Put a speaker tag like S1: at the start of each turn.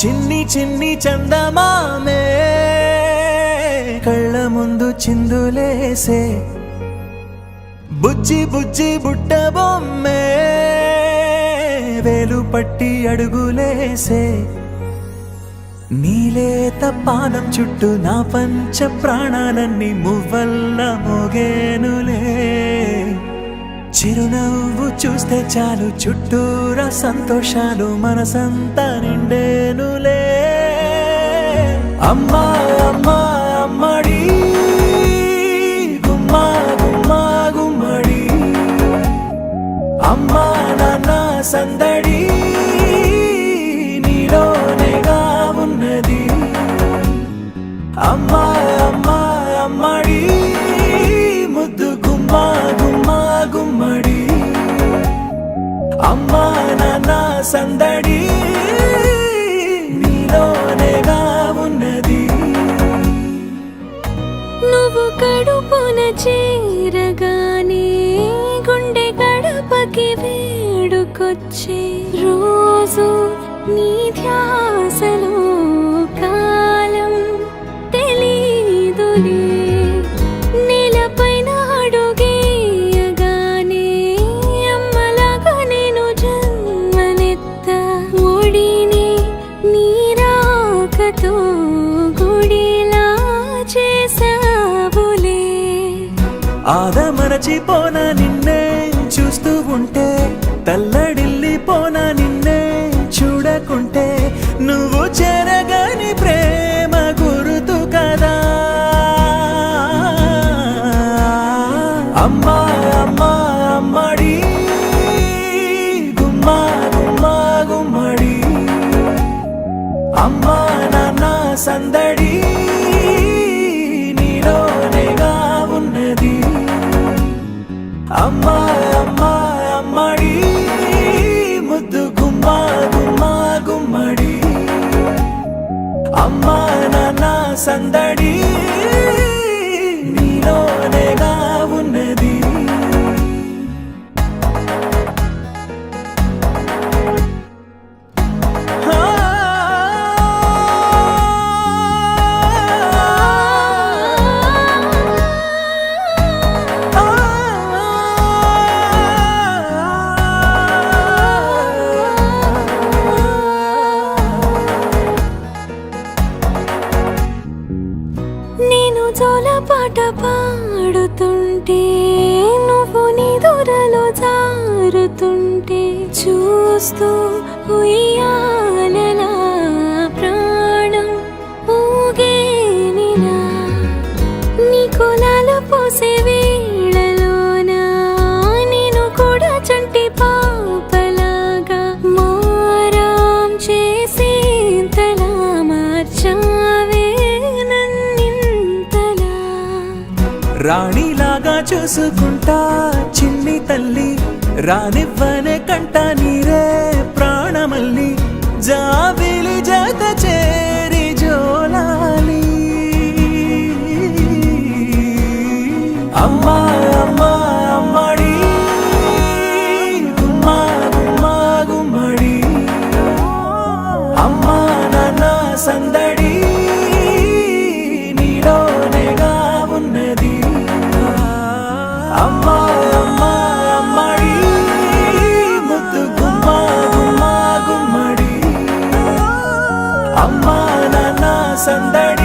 S1: చిన్ని చిన్ని చందమామే కళ్ళ ముందు చిందులేసే బుజ్జి బుజ్జి బుట్ట బొమ్మే వేలు పట్టి అడుగులేసే నీలేత పానం చుట్టూ నా పంచ ప్రాణాలన్నీ మువ్వల్ల మోగేనులే చిరునవ్వు చూస్తే చాలు చుట్టూరా సంతోషాలు మనసంతా నిండేనులే అమ్మా అమ్మా అమ్మడి గుమ్మా గుమ్మా గుమ్మడి అమ్మా నాన్న సందడి నీలోనేగా ఉన్నది అమ్మా అమ్మా అమ్మడి ముద్దు గుమ్మా గుమ్మా గుమ్మడి అమ్మా నాన్న సందడి నీలోనేగా ఉన్నది
S2: నువ్వు కడుపున చేరగానే గుండె గడపకి వేడుకొచ్చే రోజు నీ ధ్యాసలో కాలం తెలీదులే నేలపైన అడుగేయగానే అమ్మలాగా నేను జన్మనెత్త ఒడిని నీ రాకతో గుడిలా చేసావులే
S1: ఆదమరచిపోన నిన్నే చూస్తూ ఉంటే తల్లడిల్లిపోన నిన్నే చూడకుంటే నువ్వు చెరగని ప్రేమ గురుతు కదా అమ్మా అమ్మా అమ్మడి గుమ్మా గుమ్మా గుమ్మడి అమ్మా నాన్న సందడి నీలోనేగా ఉన్నది అమ్మా అమ్మా అమ్మడి ముద్దు గుమ్మా గుమ్మా గుమ్మడి అమ్మా నాన్న సందడి నీలోనేగా ఉన్నది
S2: నేను జోలపాట పాడుతుంటే నువ్వు నీ దూరలో జారుతుంటే చూస్తూ ఉయ్యాలలా ప్రాణం ఊగేనిలా నీ కులాలు పోసే వేళలోన నేను కూడా చంటి పాపలాగా మారాం చేసేంతలా మార్చావే
S1: రాణిలాగా చూసుకుంటా చిన్ని తల్లి రానివ్వనే కంట నీరే ప్రాణమల్లి జాబిలి జత చేరి జోలాలి అమ్మా అమ్మా అమ్మడి గుమ్మా గుమ్మా గుమ్మడి అమ్మా నాన్న సందడి నీలోనేగా ఉన్నది అమ్మా అమ్మా అమ్మడి ముద్దు గుమ్మా గుమ్మా గుమ్మడి అమ్మా నాన్న సందడి